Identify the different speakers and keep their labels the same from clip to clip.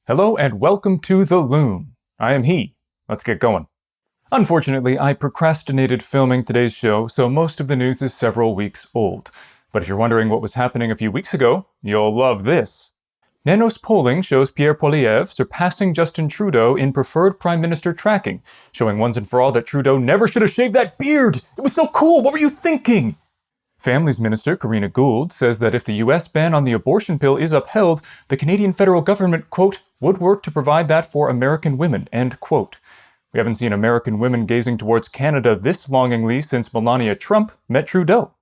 Speaker 1: Hello and welcome to the Loon. I am he. Let's get going. Unfortunately, I procrastinated filming today's show, so most of the news is several weeks old. But if you're wondering what was happening a few weeks ago, you'll love this. Nanos polling shows Pierre Poilievre surpassing Justin Trudeau in preferred prime minister tracking, showing once and for all that Trudeau never should have shaved that beard! It was so cool! What were you thinking? Families Minister Karina Gould says that if the US ban on the abortion pill is upheld, the Canadian federal government, quote, would work to provide that for American women, end quote. We haven't seen American women gazing towards Canada this longingly since Melania Trump met Trudeau.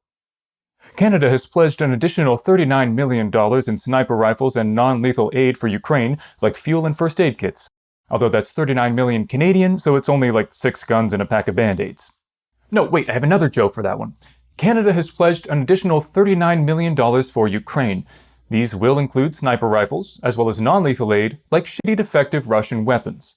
Speaker 1: Canada has pledged an additional $39 million in sniper rifles and non-lethal aid for Ukraine, like fuel and first aid kits. Although that's 39 million Canadian, so it's only like 6 guns and a pack of Band-Aids. No, wait, I have another joke for that one. Canada has pledged an additional $39 million for Ukraine. These will include sniper rifles, as well as non-lethal aid, like shitty defective Russian weapons.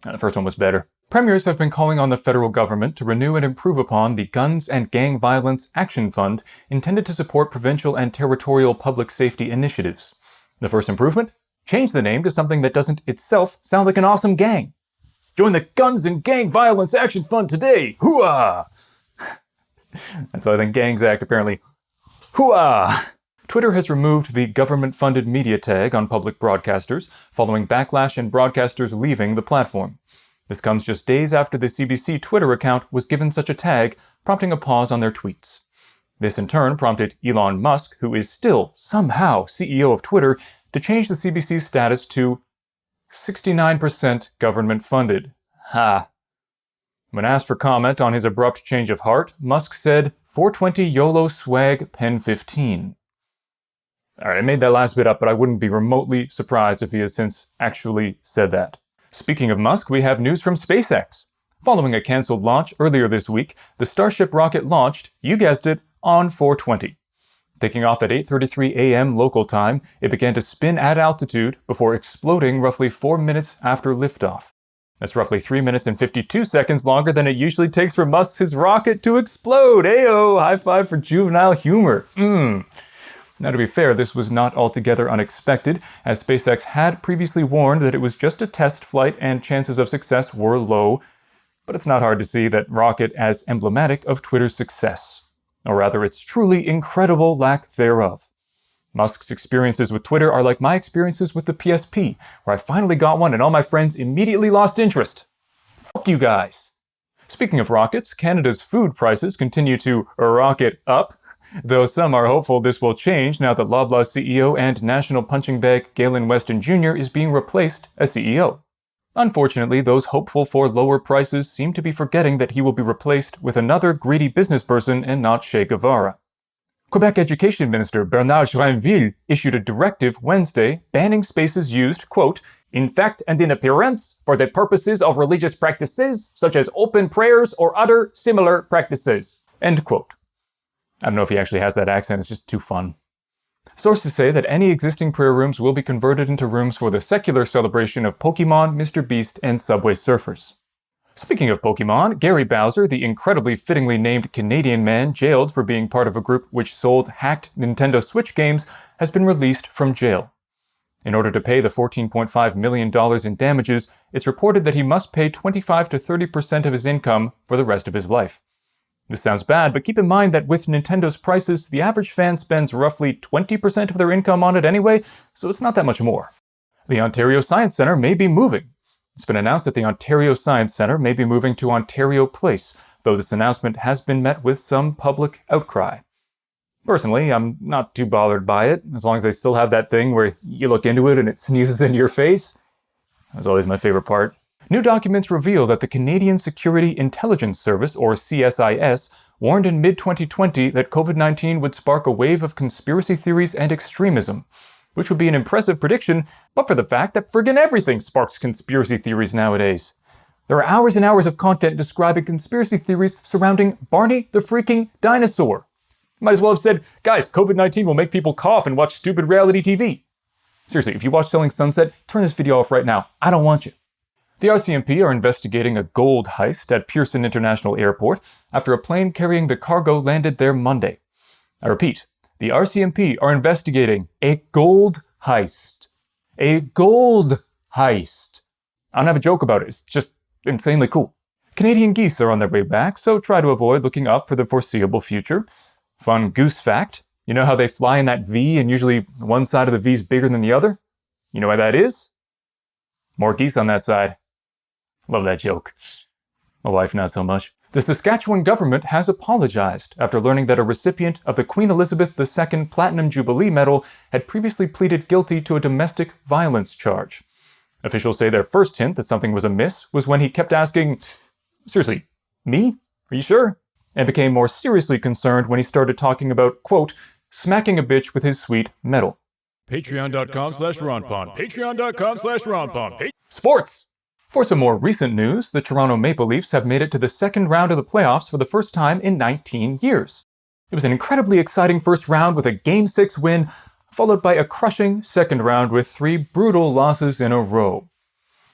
Speaker 1: The first one was better. Premiers have been calling on the federal government to renew and improve upon the Guns and Gang Violence Action Fund intended to support provincial and territorial public safety initiatives. The first improvement? Change the name to something that doesn't itself sound like an awesome gang. Join the Guns and Gang Violence Action Fund today! Hooah! That's how I think gangs act, apparently. Hooah! Twitter has removed the government-funded media tag on public broadcasters, following backlash and broadcasters leaving the platform. This comes just days after the CBC Twitter account was given such a tag, prompting a pause on their tweets. This in turn prompted Elon Musk, who is still, somehow, CEO of Twitter, to change the CBC's status to 69% government-funded. Ha! When asked for comment on his abrupt change of heart, Musk said, 420 YOLO swag pen 15. Alright, I made that last bit up, but I wouldn't be remotely surprised if he has since actually said that. Speaking of Musk, we have news from SpaceX. Following a cancelled launch earlier this week, the Starship rocket launched, you guessed it, on 420. Taking off at 8:33 a.m. local time, it began to spin at altitude before exploding roughly 4 minutes after liftoff. That's roughly 3 minutes and 52 seconds longer than it usually takes for Musk's rocket to explode. Ayo! High five for juvenile humor. Now, to be fair, this was not altogether unexpected, as SpaceX had previously warned that it was just a test flight and chances of success were low, but it's not hard to see that rocket as emblematic of Twitter's success, or rather its truly incredible lack thereof. Musk's experiences with Twitter are like my experiences with the PSP, where I finally got one and all my friends immediately lost interest. Fuck you guys. Speaking of rockets, Canada's food prices continue to rocket up, though some are hopeful this will change now that Loblaw CEO and national punching bag Galen Weston Jr. is being replaced as CEO. Unfortunately, those hopeful for lower prices seem to be forgetting that he will be replaced with another greedy businessperson and not Che Guevara. Quebec Education Minister Bernard Joinville issued a directive Wednesday banning spaces used, quote, in fact and in appearance for the purposes of religious practices, such as open prayers or other similar practices, end quote. I don't know if he actually has that accent, it's just too fun. Sources say that any existing prayer rooms will be converted into rooms for the secular celebration of Pokemon, Mr. Beast, and Subway Surfers. Speaking of Pokemon, Gary Bowser, the incredibly fittingly named Canadian man jailed for being part of a group which sold hacked Nintendo Switch games, has been released from jail. In order to pay the $14.5 million in damages, it's reported that he must pay 25 to 30% of his income for the rest of his life. This sounds bad, but keep in mind that with Nintendo's prices, the average fan spends roughly 20% of their income on it anyway, so it's not that much more. The Ontario Science Centre may be moving. It's been announced that the Ontario Science Centre may be moving to Ontario Place, though this announcement has been met with some public outcry. Personally, I'm not too bothered by it, as long as they still have that thing where you look into it and it sneezes into your face. That's always my favorite part. New documents reveal that the Canadian Security Intelligence Service, or CSIS, warned in mid-2020 that COVID-19 would spark a wave of conspiracy theories and extremism, which would be an impressive prediction, but for the fact that friggin' everything sparks conspiracy theories nowadays. There are hours and hours of content describing conspiracy theories surrounding Barney the freaking dinosaur. Might as well have said, guys, COVID-19 will make people cough and watch stupid reality TV. Seriously, if you watch Selling Sunset, turn this video off right now. I don't want you. The RCMP are investigating a gold heist at Pearson International Airport after a plane carrying the cargo landed there Monday. I repeat, the RCMP are investigating a gold heist. A gold heist. I don't have a joke about it, it's just insanely cool. Canadian geese are on their way back, so try to avoid looking up for the foreseeable future. Fun goose fact, you know how they fly in that V and usually one side of the V is bigger than the other? You know why that is? More geese on that side. Love that joke. My wife, not so much. The Saskatchewan government has apologized after learning that a recipient of the Queen Elizabeth II Platinum Jubilee Medal had previously pleaded guilty to a domestic violence charge. Officials say their first hint that something was amiss was when he kept asking, "Seriously, me? Are you sure?" And became more seriously concerned when he started talking about, quote, smacking a bitch with his sweet medal.
Speaker 2: Patreon.com/Ronpon. Patreon.com/Ronpon.
Speaker 1: Sports! For some more recent news, the Toronto Maple Leafs have made it to the second round of the playoffs for the first time in 19 years. It was an incredibly exciting first round with a Game 6 win, followed by a crushing second round with 3 brutal losses in a row.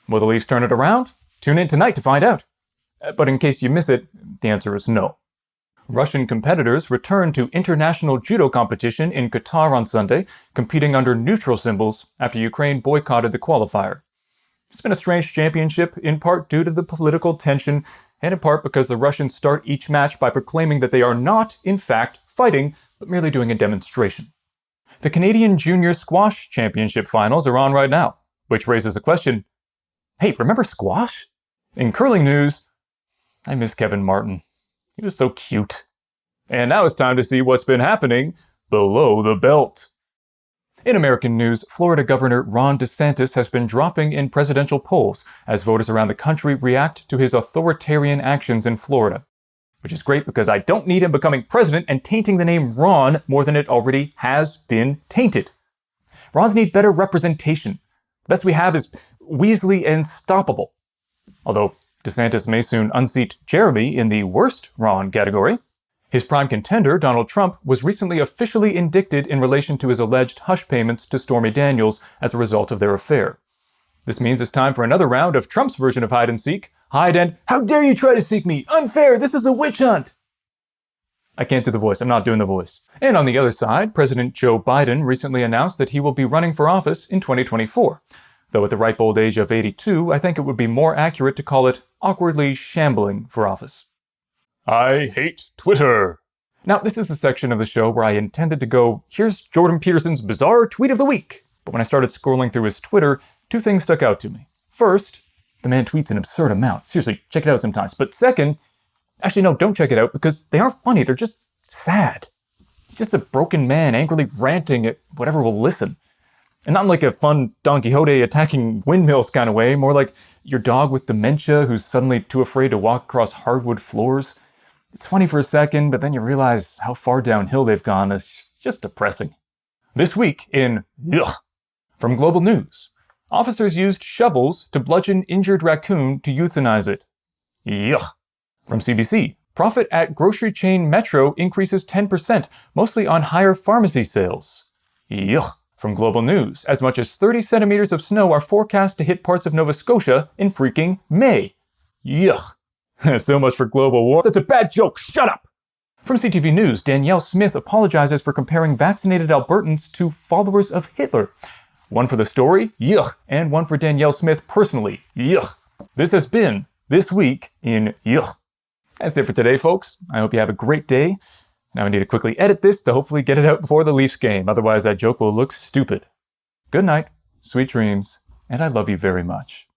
Speaker 1: Will the Leafs turn it around? Tune in tonight to find out. But in case you miss it, the answer is no. Russian competitors returned to international judo competition in Qatar on Sunday, competing under neutral symbols after Ukraine boycotted the qualifier. It's been a strange championship, in part due to the political tension, and in part because the Russians start each match by proclaiming that they are not, in fact, fighting, but merely doing a demonstration. The Canadian Junior Squash Championship finals are on right now, which raises the question, hey, remember squash? In curling news, I miss Kevin Martin. He was so cute. And now it's time to see what's been happening below the belt. In American news, Florida Governor Ron DeSantis has been dropping in presidential polls as voters around the country react to his authoritarian actions in Florida. Which is great because I don't need him becoming president and tainting the name Ron more than it already has been tainted. Rons need better representation. The best we have is Weasley and Stoppable. Although DeSantis may soon unseat Jeremy in the worst Ron category. His prime contender, Donald Trump, was recently officially indicted in relation to his alleged hush payments to Stormy Daniels as a result of their affair. This means it's time for another round of Trump's version of hide and seek. Hide and, how dare you try to seek me? Unfair, this is a witch hunt! I can't do the voice, I'm not doing the voice. And on the other side, President Joe Biden recently announced that he will be running for office in 2024. Though at the ripe old age of 82, I think it would be more accurate to call it awkwardly shambling for office.
Speaker 2: I hate Twitter.
Speaker 1: Now, this is the section of the show where I intended to go, here's Jordan Peterson's bizarre tweet of the week. But when I started scrolling through his Twitter, 2 things stuck out to me. First, the man tweets an absurd amount. Seriously, check it out sometimes. But second, actually no, don't check it out because they aren't funny, they're just sad. It's just a broken man angrily ranting at whatever will listen. And not in like a fun Don Quixote attacking windmills kind of way, more like your dog with dementia who's suddenly too afraid to walk across hardwood floors. It's funny for a second, but then you realize how far downhill they've gone. It's just depressing. This week in Yuck, from Global News, officers used shovels to bludgeon injured raccoon to euthanize it. Yuck. From CBC, profit at grocery chain Metro increases 10%, mostly on higher pharmacy sales. Yuck. From Global News, as much as 30 centimeters of snow are forecast to hit parts of Nova Scotia in freaking May. Yuck. So much for global war. That's a bad joke. Shut up! From CTV News, Danielle Smith apologizes for comparing vaccinated Albertans to followers of Hitler. One for the story, yuck, and one for Danielle Smith personally, yuck. This has been This Week in Yuck. That's it for today, folks. I hope you have a great day. Now I need to quickly edit this to hopefully get it out before the Leafs game, otherwise that joke will look stupid. Good night, sweet dreams, and I love you very much.